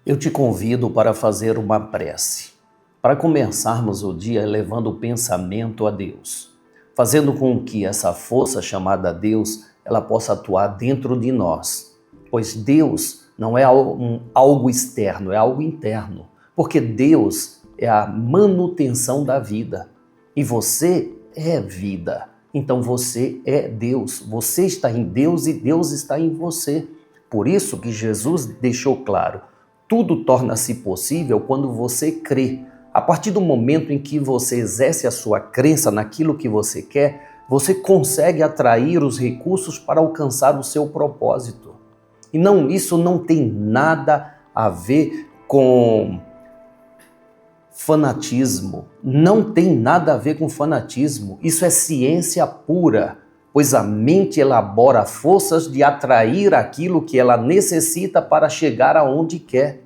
Eu te convido para fazer uma prece, para começarmos o dia elevando o pensamento a Deus, fazendo com que essa força chamada Deus, ela possa atuar dentro de nós, pois Deus não é algo externo, é algo interno, porque Deus é a manutenção da vida e você é vida. Então você é Deus, você está em Deus e Deus está em você. Por isso que Jesus deixou claro, tudo torna-se possível quando você crê. A partir do momento em que você exerce a sua crença naquilo que você quer, você consegue atrair os recursos para alcançar o seu propósito. E isso não tem nada a ver com fanatismo. Não tem nada a ver com fanatismo. Isso é ciência pura, pois a mente elabora forças de atrair aquilo que ela necessita para chegar aonde quer.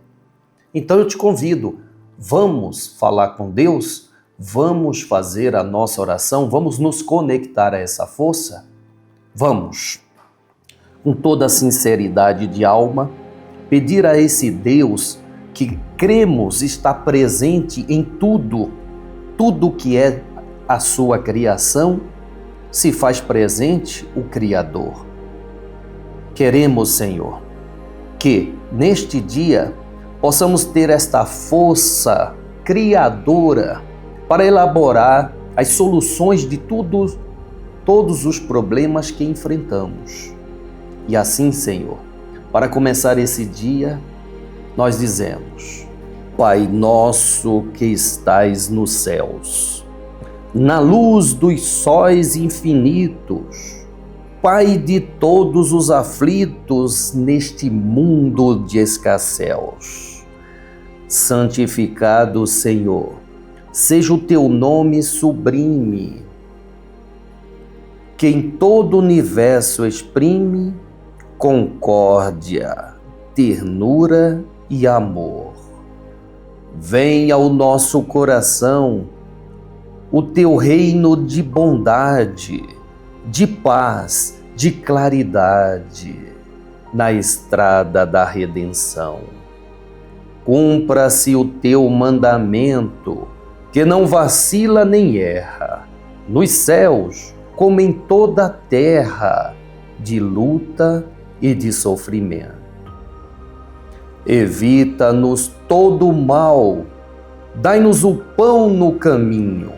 Então eu te convido, vamos falar com Deus, vamos fazer a nossa oração, vamos nos conectar a essa força? Vamos, com toda a sinceridade de alma, pedir a esse Deus que cremos está presente em tudo que é a sua criação, se faz presente o Criador. Queremos, Senhor, que neste dia possamos ter esta força criadora para elaborar as soluções de todos os problemas que enfrentamos. E assim, Senhor, para começar esse dia, nós dizemos: Pai nosso que estais nos céus, na luz dos sóis infinitos, Pai de todos os aflitos neste mundo de escasséus, santificado, Senhor, seja o teu nome sublime, que em todo o universo exprime concórdia, ternura e amor. Venha ao nosso coração o teu reino de bondade, de paz, de claridade, na estrada da redenção. Cumpra-se o teu mandamento, que não vacila nem erra, nos céus como em toda a terra, de luta e de sofrimento. Evita-nos todo o mal, dai-nos o pão no caminho,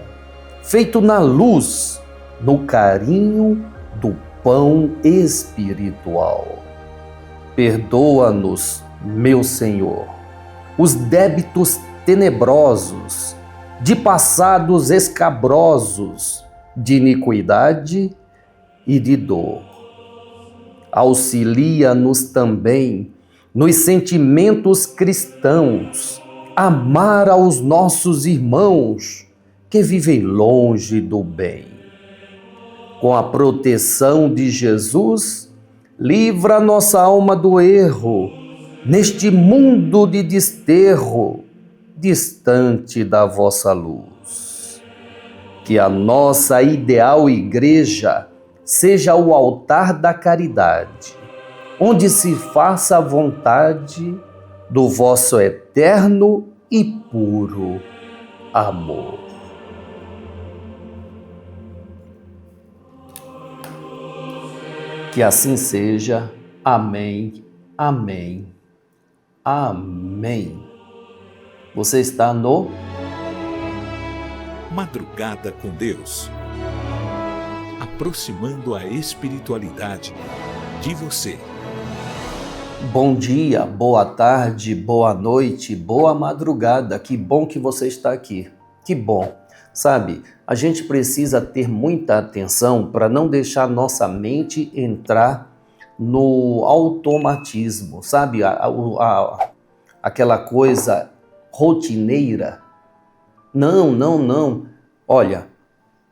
feito na luz, no carinho do pão espiritual. Perdoa-nos, meu Senhor, os débitos tenebrosos, de passados escabrosos, de iniquidade e de dor. Auxilia-nos também nos sentimentos cristãos, amar aos nossos irmãos que vivem longe do bem. Com a proteção de Jesus, livra nossa alma do erro, neste mundo de desterro, distante da vossa luz. Que a nossa ideal igreja seja o altar da caridade, onde se faça a vontade do vosso eterno e puro amor. Que assim seja. Amém, amém, amém. Você está no Madrugada com Deus, aproximando a espiritualidade de você. Bom dia, boa tarde, boa noite, boa madrugada. Que bom que você está aqui. Que bom. Sabe, a gente precisa ter muita atenção para não deixar nossa mente entrar no automatismo, sabe? Aquela coisa rotineira. Não. Olha,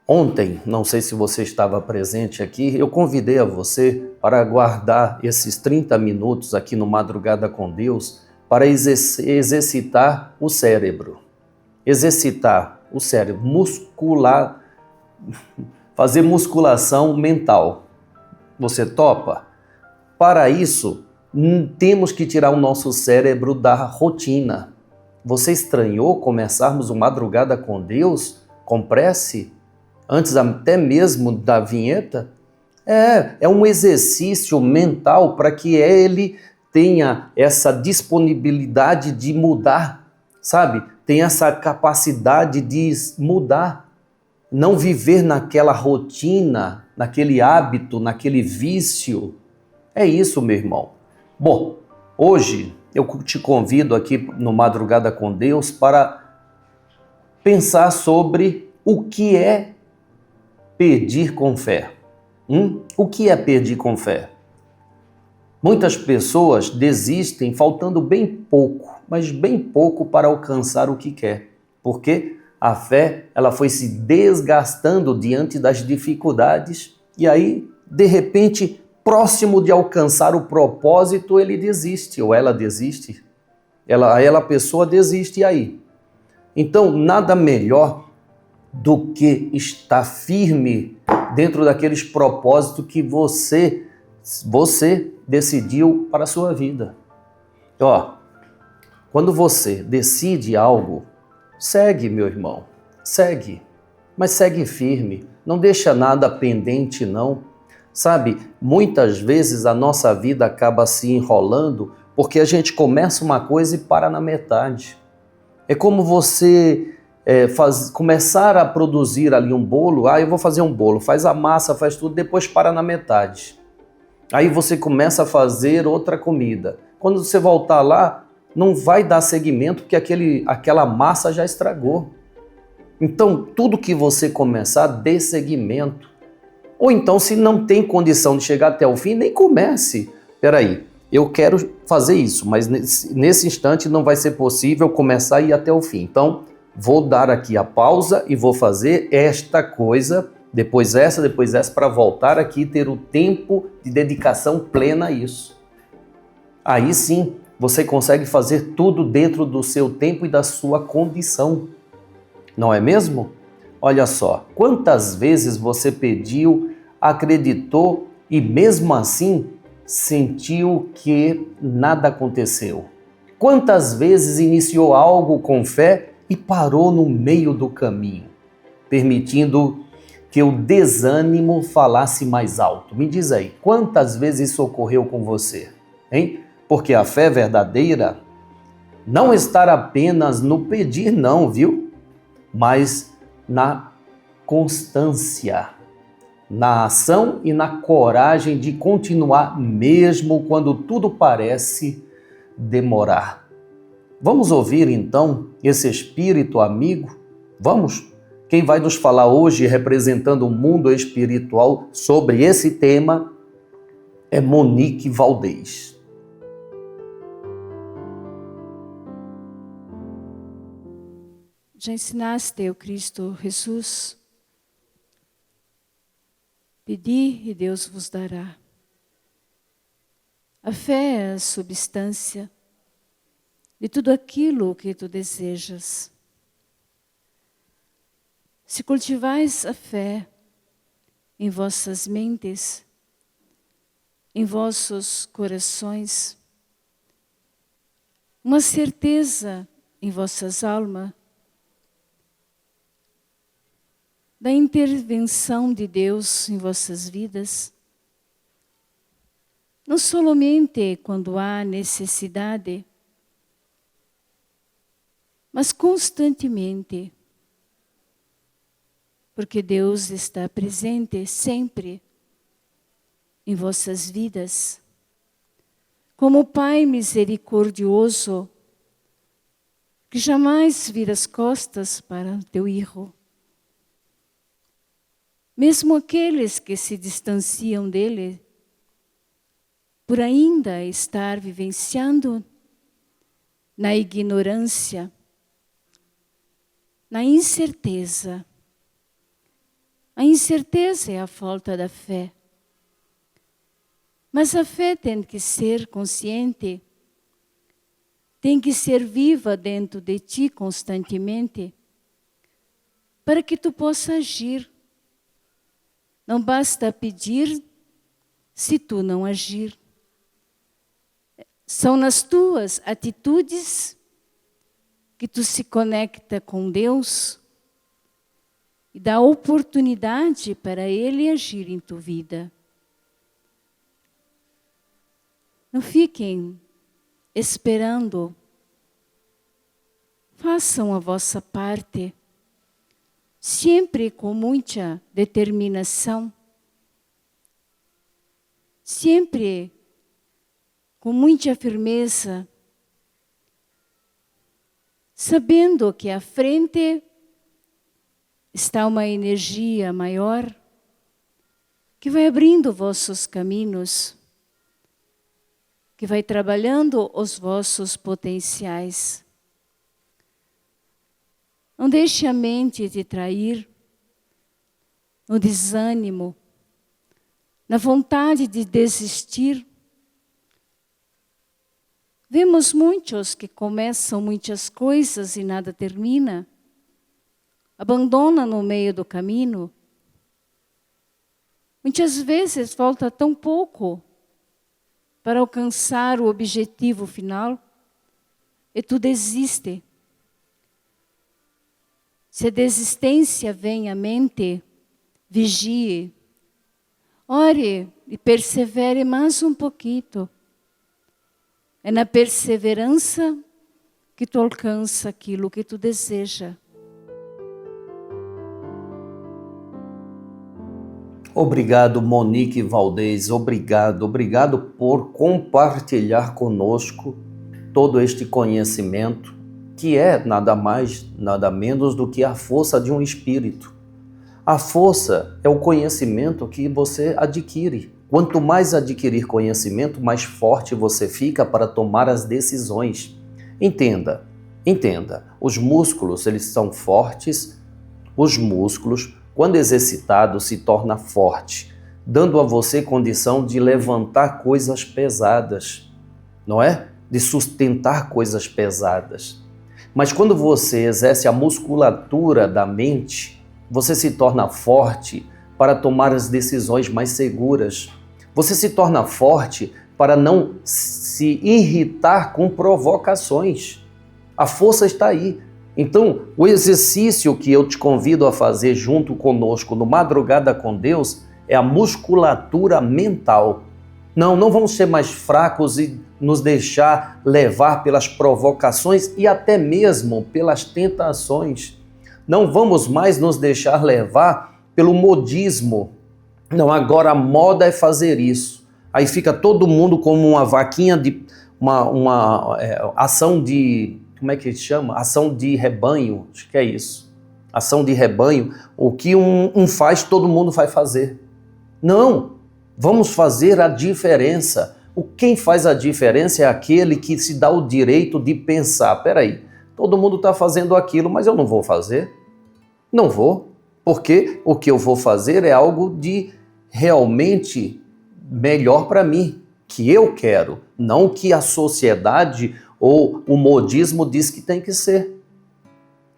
ontem, não sei se você estava presente aqui, eu convidei a você para aguardar esses 30 minutos aqui no Madrugada com Deus para exercitar o cérebro. Exercitar o cérebro, fazer musculação mental. Você topa? Para isso, Temos que tirar o nosso cérebro da rotina. Você estranhou começarmos uma madrugada com Deus, com prece, antes até mesmo da vinheta? É um exercício mental para que ele tenha essa disponibilidade de mudar, sabe? Tem essa capacidade de mudar, não viver naquela rotina, naquele hábito, naquele vício. É isso, meu irmão. Bom, hoje eu te convido aqui no Madrugada com Deus para pensar sobre o que é pedir com fé. O que é pedir com fé? Muitas pessoas desistem faltando bem pouco, mas bem pouco para alcançar o que quer. Porque a fé, ela foi se desgastando diante das dificuldades e aí, de repente, próximo de alcançar o propósito, ele desiste ou ela desiste. A pessoa desiste e aí? Então, nada melhor do que estar firme dentro daqueles propósitos que você decidiu para a sua vida. Quando você decide algo, segue, meu irmão, segue, mas segue firme, não deixa nada pendente não. Sabe, muitas vezes a nossa vida acaba se enrolando porque a gente começa uma coisa e para na metade. É como você começar a produzir ali um bolo. Eu vou fazer um bolo, faz a massa, faz tudo, depois para na metade. Aí você começa a fazer outra comida. Quando você voltar lá, não vai dar seguimento porque aquela massa já estragou. Então, tudo que você começar, dê seguimento. Ou então, se não tem condição de chegar até o fim, nem comece. Peraí, eu quero fazer isso, mas nesse instante não vai ser possível começar e ir até o fim. Então, vou dar aqui a pausa e vou fazer esta coisa, depois essa, para voltar aqui e ter o tempo de dedicação plena a isso. Aí sim, você consegue fazer tudo dentro do seu tempo e da sua condição. Não é mesmo? Olha só, quantas vezes você pediu, acreditou e mesmo assim sentiu que nada aconteceu? Quantas vezes iniciou algo com fé e parou no meio do caminho, permitindo que o desânimo falasse mais alto? Me diz aí, quantas vezes isso ocorreu com você? Hein? Porque a fé verdadeira não está apenas no pedir não, viu? Mas na constância, na ação e na coragem de continuar mesmo quando tudo parece demorar. Vamos ouvir então esse espírito amigo? Vamos? Quem vai nos falar hoje, representando o mundo espiritual, sobre esse tema é Monique Valdez. Já ensinaste, o Cristo Jesus, pedi e Deus vos dará. A fé é a substância de tudo aquilo que tu desejas. Se cultivais a fé em vossas mentes, em vossos corações, uma certeza em vossas almas, da intervenção de Deus em vossas vidas, não somente quando há necessidade, mas constantemente, porque Deus está presente sempre em vossas vidas, como Pai misericordioso, que jamais vira as costas para o teu Filho. Mesmo aqueles que se distanciam dele, por ainda estar vivenciando na ignorância, na incerteza. A incerteza é a falta da fé. Mas a fé tem que ser consciente, tem que ser viva dentro de ti constantemente, para que tu possa agir. Não basta pedir se tu não agir. São nas tuas atitudes que tu se conecta com Deus e dá oportunidade para Ele agir em tua vida. Não fiquem esperando. Façam a vossa parte, sempre com muita determinação, sempre com muita firmeza, sabendo que à frente está uma energia maior que vai abrindo vossos caminhos, que vai trabalhando os vossos potenciais. Não deixe a mente te trair no desânimo, na vontade de desistir. Vemos muitos que começam muitas coisas e nada termina, abandonam no meio do caminho. Muitas vezes falta tão pouco para alcançar o objetivo final e tu desiste. Se a desistência vem à mente, vigie, ore e persevere mais um pouquinho. É na perseverança que tu alcança aquilo que tu deseja. Obrigado, Monique Valdez, obrigado por compartilhar conosco todo este conhecimento, que é nada mais, nada menos do que a força de um espírito. A força é o conhecimento que você adquire. Quanto mais adquirir conhecimento, mais forte você fica para tomar as decisões. Entenda, os músculos, eles são fortes, os músculos, quando exercitado, se torna forte, dando a você condição de levantar coisas pesadas, não é? De sustentar coisas pesadas. Mas quando você exerce a musculatura da mente, você se torna forte para tomar as decisões mais seguras. Você se torna forte para não se irritar com provocações. A força está aí. Então, o exercício que eu te convido a fazer junto conosco no Madrugada com Deus é a musculatura mental. Não vamos ser mais fracos e nos deixar levar pelas provocações e até mesmo pelas tentações. Não vamos mais nos deixar levar pelo modismo. Não, agora a moda é fazer isso. Aí fica todo mundo como uma vaquinha de ação de, como é que se chama? Ação de rebanho, acho que é isso. Ação de rebanho, o que um faz, todo mundo vai fazer. Não, vamos fazer a diferença. Quem faz a diferença é aquele que se dá o direito de pensar, peraí, todo mundo está fazendo aquilo, mas eu não vou fazer. Não vou, porque o que eu vou fazer é algo de realmente melhor para mim, que eu quero, não o que a sociedade ou o modismo diz que tem que ser.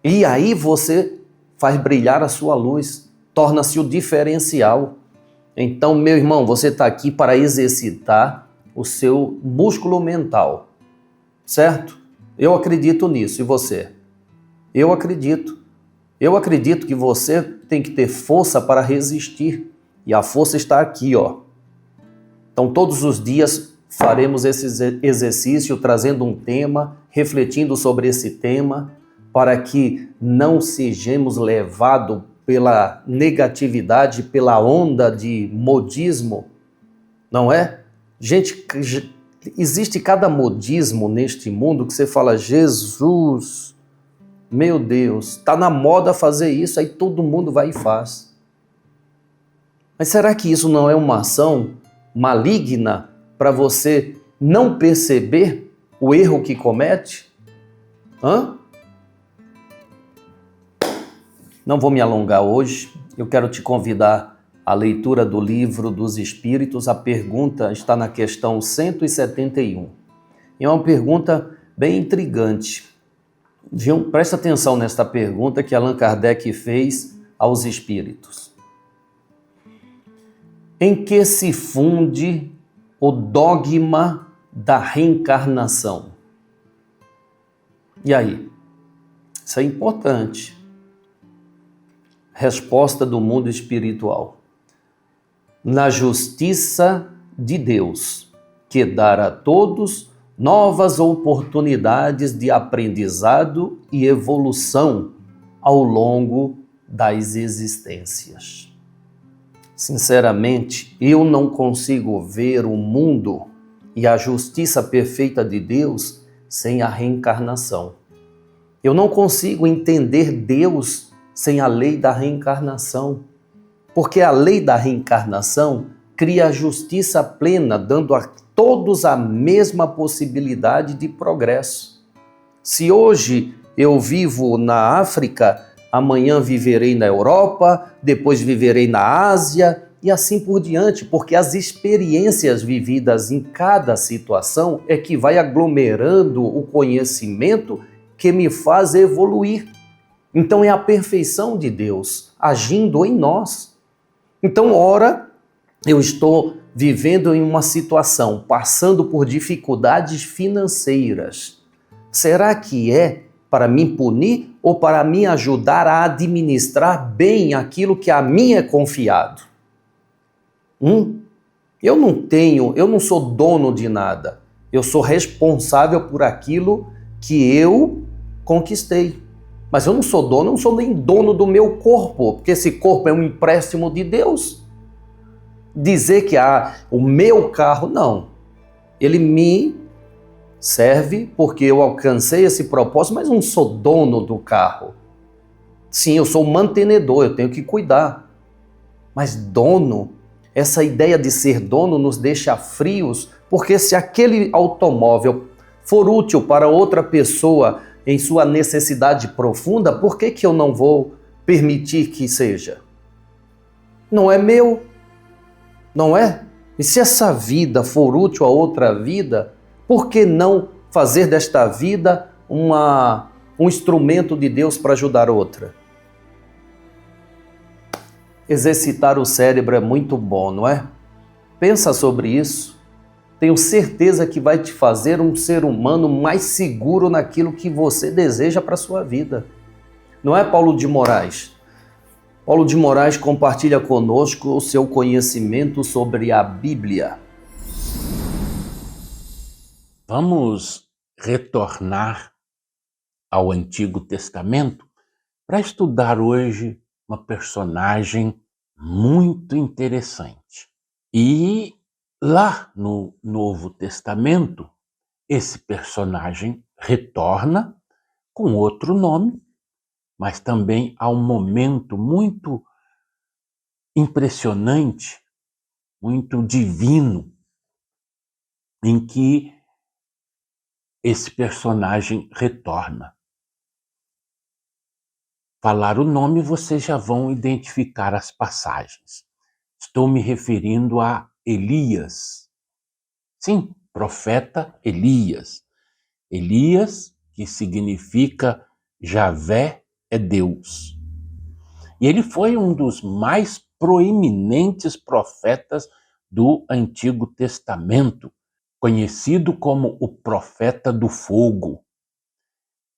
E aí você faz brilhar a sua luz, torna-se o diferencial. Então, meu irmão, você está aqui para exercitar o seu músculo mental, certo? Eu acredito nisso, e você? Eu acredito que você tem que ter força para resistir, e a força está aqui, ó. Então, todos os dias faremos esse exercício trazendo um tema, refletindo sobre esse tema, para que não sejamos levados pela negatividade, pela onda de modismo, não é? Gente, existe cada modismo neste mundo que você fala, Jesus, meu Deus, está na moda fazer isso, aí todo mundo vai e faz. Mas será que isso não é uma ação maligna para você não perceber o erro que comete? Não vou me alongar hoje, eu quero te convidar à leitura do Livro dos Espíritos. A pergunta está na questão 171. É uma pergunta bem intrigante. Presta atenção nesta pergunta que Allan Kardec fez aos espíritos. Em que se funde o dogma da reencarnação. E aí? Isso é importante. Resposta do mundo espiritual. Na justiça de Deus, que dará a todos novas oportunidades de aprendizado e evolução ao longo das existências. Sinceramente, eu não consigo ver o mundo e a justiça perfeita de Deus sem a reencarnação. Eu não consigo entender Deus sem a lei da reencarnação, porque a lei da reencarnação cria a justiça plena, dando a todos a mesma possibilidade de progresso. Se hoje eu vivo na África, amanhã viverei na Europa, depois viverei na Ásia e assim por diante, porque as experiências vividas em cada situação é que vai aglomerando o conhecimento que me faz evoluir. Então é a perfeição de Deus agindo em nós. Então, ora, eu estou vivendo em uma situação, passando por dificuldades financeiras. Será que é para me punir ou para me ajudar a administrar bem aquilo que a mim é confiado? Eu não sou dono de nada. Eu sou responsável por aquilo que eu conquistei. Mas eu não sou dono, eu não sou nem dono do meu corpo, porque esse corpo é um empréstimo de Deus. Dizer que o meu carro, não. Ele me serve porque eu alcancei esse propósito, mas não sou dono do carro. Sim, eu sou mantenedor, eu tenho que cuidar. Mas dono, essa ideia de ser dono nos deixa frios, porque se aquele automóvel for útil para outra pessoa em sua necessidade profunda, por que eu não vou permitir que seja? Não é meu, não é? E se essa vida for útil a outra vida, por que não fazer desta vida um instrumento de Deus para ajudar outra? Exercitar o cérebro é muito bom, não é? Pensa sobre isso. Tenho certeza que vai te fazer um ser humano mais seguro naquilo que você deseja para a sua vida. Não é, Paulo de Moraes? Paulo de Moraes compartilha conosco o seu conhecimento sobre a Bíblia. Vamos retornar ao Antigo Testamento para estudar hoje uma personagem muito interessante. E lá no Novo Testamento, esse personagem retorna com outro nome, mas também há um momento muito impressionante, muito divino, em que esse personagem retorna. Falar o nome, vocês já vão identificar as passagens. Estou me referindo a Elias. Sim, profeta Elias. Elias, que significa Javé é Deus. E ele foi um dos mais proeminentes profetas do Antigo Testamento, conhecido como o profeta do fogo.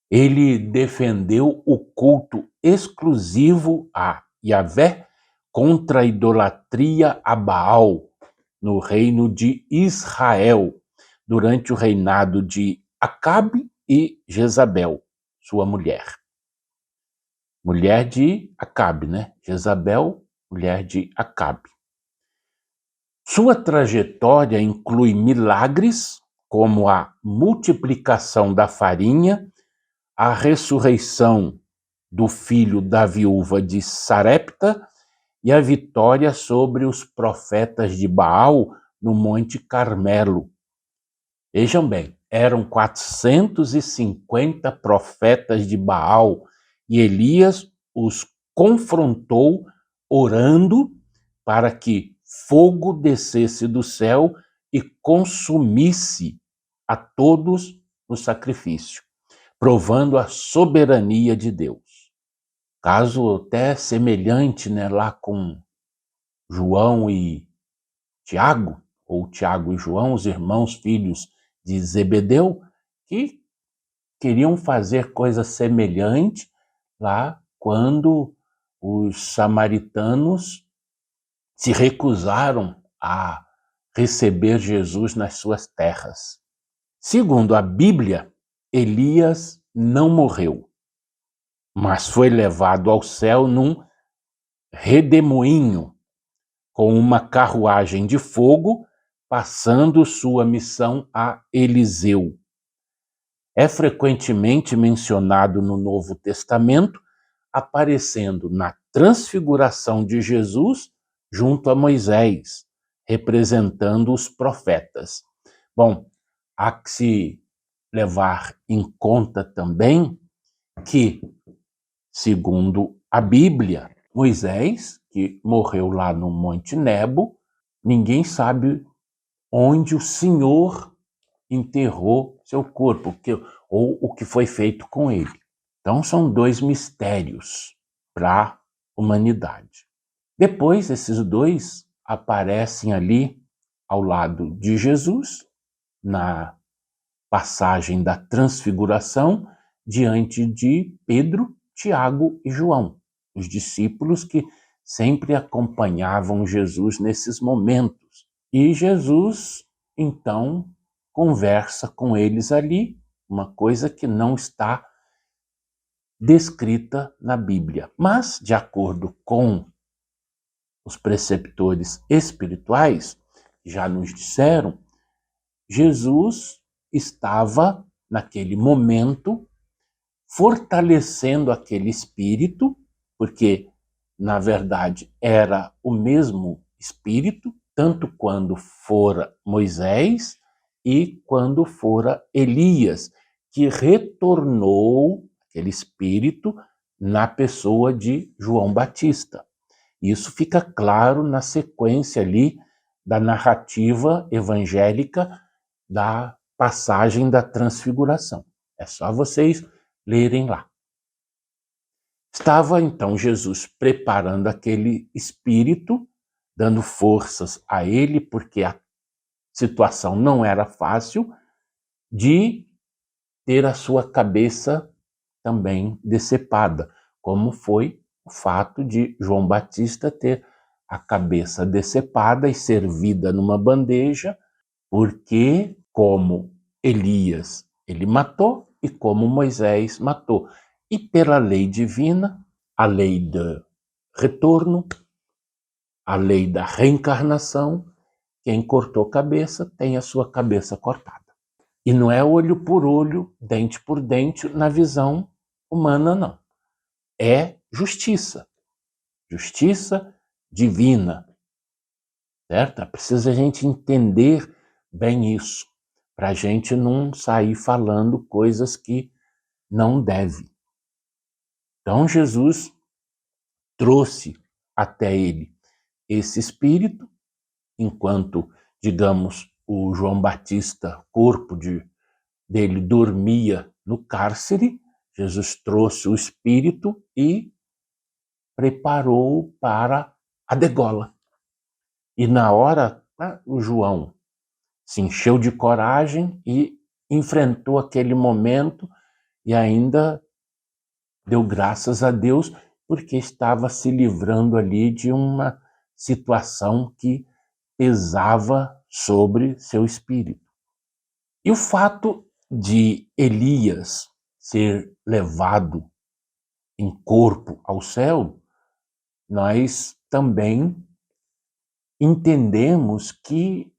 Ele defendeu o culto exclusivo a Javé contra a idolatria a Baal no reino de Israel, durante o reinado de Acabe e Jezabel, sua mulher. Mulher de Acabe, né? Jezabel, mulher de Acabe. Sua trajetória inclui milagres, como a multiplicação da farinha, a ressurreição do filho da viúva de Sarepta e a vitória sobre os profetas de Baal no Monte Carmelo. Vejam bem, eram 450 profetas de Baal e Elias os confrontou orando para que fogo descesse do céu e consumisse a todos no sacrifício, provando a soberania de Deus. Caso até semelhante, né, lá com João e Tiago, ou Tiago e João, os irmãos filhos de Zebedeu, que queriam fazer coisa semelhante lá quando os samaritanos se recusaram a receber Jesus nas suas terras. Segundo a Bíblia, Elias não morreu, mas foi levado ao céu num redemoinho, com uma carruagem de fogo, passando sua missão a Eliseu. É frequentemente mencionado no Novo Testamento, aparecendo na transfiguração de Jesus junto a Moisés, representando os profetas. Bom, há que se levar em conta também que, segundo a Bíblia, Moisés, que morreu lá no Monte Nebo, ninguém sabe onde o Senhor enterrou seu corpo, ou o que foi feito com ele. Então são dois mistérios para a humanidade. Depois, esses dois aparecem ali ao lado de Jesus, na passagem da transfiguração, diante de Pedro, Tiago e João, os discípulos que sempre acompanhavam Jesus nesses momentos. E Jesus, então, conversa com eles ali, uma coisa que não está descrita na Bíblia. Mas, de acordo com os preceptores espirituais, já nos disseram, Jesus estava, naquele momento, fortalecendo aquele espírito, porque, na verdade, era o mesmo espírito, tanto quando fora Moisés e quando fora Elias, que retornou aquele espírito na pessoa de João Batista. Isso fica claro na sequência ali da narrativa evangélica da passagem da transfiguração. É só vocês lerem lá. Estava então Jesus preparando aquele espírito, dando forças a ele, porque a situação não era fácil, de ter a sua cabeça também decepada, como foi o fato de João Batista ter a cabeça decepada e servida numa bandeja, porque como Elias ele matou e como Moisés matou. E pela lei divina, a lei do retorno, a lei da reencarnação, quem cortou cabeça tem a sua cabeça cortada. E não é olho por olho, dente por dente, na visão humana, não. É justiça. Justiça divina. Certo? É preciso a gente entender bem isso, para a gente não sair falando coisas que não deve. Então Jesus trouxe até ele esse espírito, enquanto, digamos, o João Batista, corpo dele dormia no cárcere, Jesus trouxe o espírito e preparou para a degola. E na hora, o João se encheu de coragem e enfrentou aquele momento e ainda deu graças a Deus porque estava se livrando ali de uma situação que pesava sobre seu espírito. E o fato de Elias ser levado em corpo ao céu, nós também entendemos que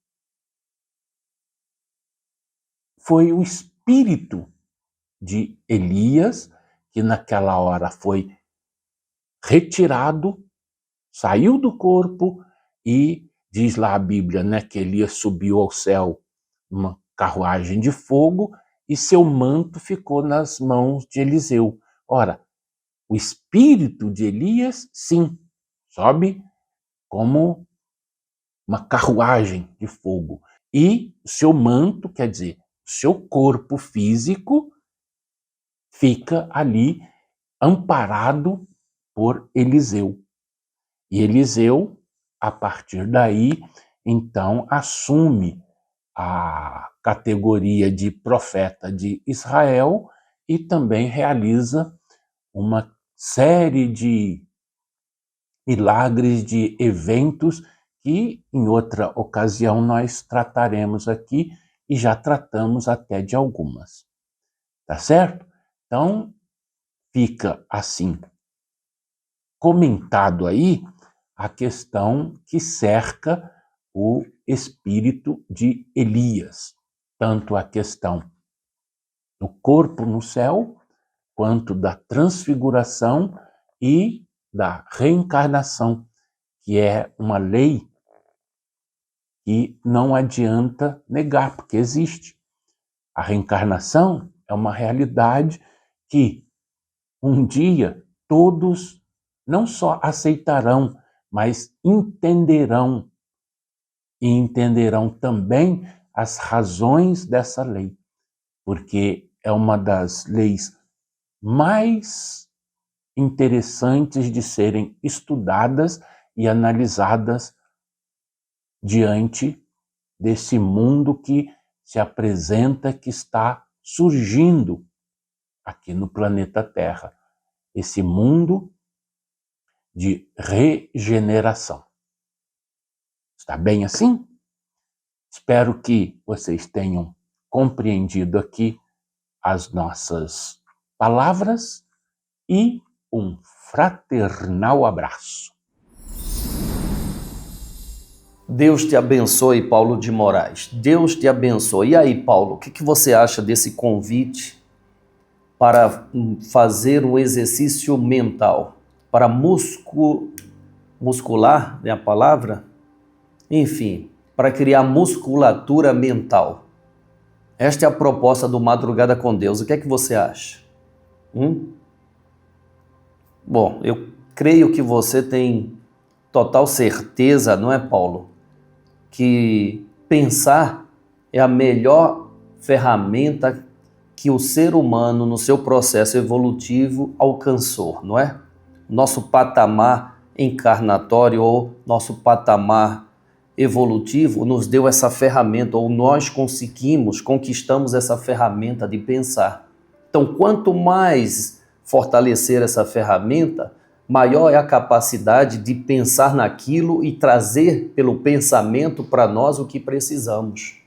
foi o espírito de Elias que naquela hora foi retirado, saiu do corpo e diz lá a Bíblia, né, que Elias subiu ao céu numa carruagem de fogo e seu manto ficou nas mãos de Eliseu. Ora, o espírito de Elias, sim, sobe como uma carruagem de fogo. E o seu manto, quer dizer, o seu corpo físico, fica ali amparado por Eliseu. E Eliseu, a partir daí, então, assume a categoria de profeta de Israel e também realiza uma série de milagres, de eventos que em outra ocasião nós trataremos aqui e já tratamos até de algumas. Tá certo? Então, fica assim comentado aí a questão que cerca o espírito de Elias, tanto a questão do corpo no céu, quanto da transfiguração e da reencarnação, que é uma lei que não adianta negar, porque existe. A reencarnação é uma realidade que um dia todos não só aceitarão, mas entenderão, e entenderão também as razões dessa lei, porque é uma das leis mais interessantes de serem estudadas e analisadas diante desse mundo que se apresenta, que está surgindo aqui no planeta Terra. Esse mundo de regeneração. Está bem assim? Espero que vocês tenham compreendido aqui as nossas palavras e um fraternal abraço. Deus te abençoe, Paulo de Moraes. Deus te abençoe. E aí, Paulo, o que você acha desse convite para fazer um exercício mental? Para muscular, é a palavra? Enfim, para criar musculatura mental. Esta é a proposta do Madrugada com Deus. O que é que você acha? Bom, eu creio que você tem total certeza, não é, Paulo? Que pensar é a melhor ferramenta que o ser humano, no seu processo evolutivo, alcançou, não é? Nosso patamar encarnatório ou nosso patamar evolutivo nos deu essa ferramenta, ou nós conquistamos essa ferramenta de pensar. Então, quanto mais fortalecer essa ferramenta, maior é a capacidade de pensar naquilo e trazer pelo pensamento para nós o que precisamos.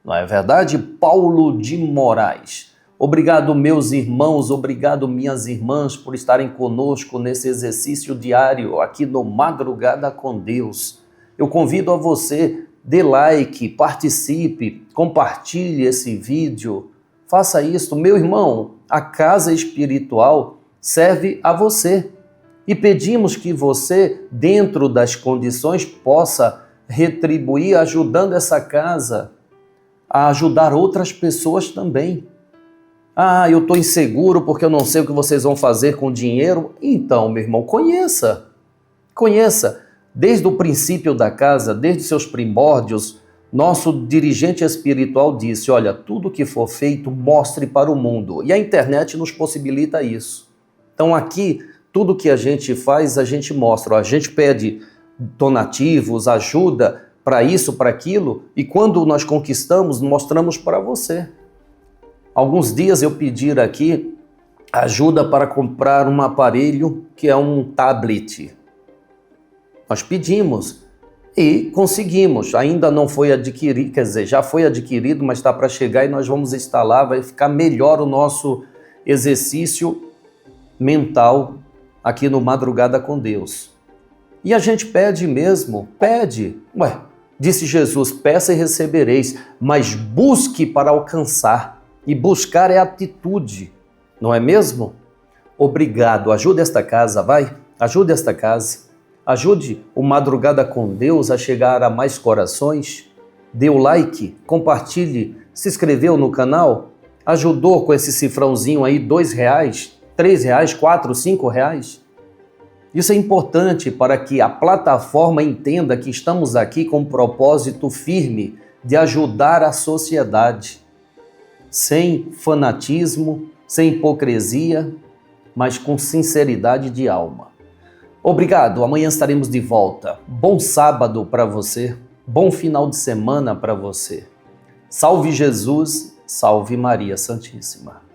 Não é verdade? Paulo de Moraes. Obrigado, meus irmãos, obrigado, minhas irmãs, por estarem conosco nesse exercício diário aqui no Madrugada com Deus. Eu convido a você, dê like, participe, compartilhe esse vídeo. Faça isso. Meu irmão, a casa espiritual serve a você. E pedimos que você, dentro das condições, possa retribuir ajudando essa casa a ajudar outras pessoas também. Ah, eu estou inseguro porque eu não sei o que vocês vão fazer com o dinheiro. Então, meu irmão, conheça. Desde o princípio da casa, desde seus primórdios, nosso dirigente espiritual disse, olha, tudo que for feito, mostre para o mundo. E a internet nos possibilita isso. Então aqui, tudo que a gente faz, a gente mostra. A gente pede donativos, ajuda para isso, para aquilo, e quando nós conquistamos, mostramos para você. Alguns dias eu pedi aqui ajuda para comprar um aparelho que é um tablet. Nós pedimos e conseguimos. Ainda não foi adquirido, quer dizer, já foi adquirido, mas está para chegar e nós vamos instalar, vai ficar melhor o nosso exercício mental aqui no Madrugada com Deus. E a gente pede mesmo, disse Jesus, peça e recebereis, mas busque para alcançar. E buscar é atitude, não é mesmo? Obrigado, ajude esta casa, ajude esta casa. Ajude o Madrugada com Deus a chegar a mais corações. Dê o like, compartilhe, se inscreveu no canal, ajudou com esse cifrãozinho aí, R$2, R$3, R$4, R$5. Isso é importante para que a plataforma entenda que estamos aqui com um propósito firme de ajudar a sociedade, sem fanatismo, sem hipocrisia, mas com sinceridade de alma. Obrigado, amanhã estaremos de volta. Bom sábado para você, bom final de semana para você. Salve Jesus, salve Maria Santíssima.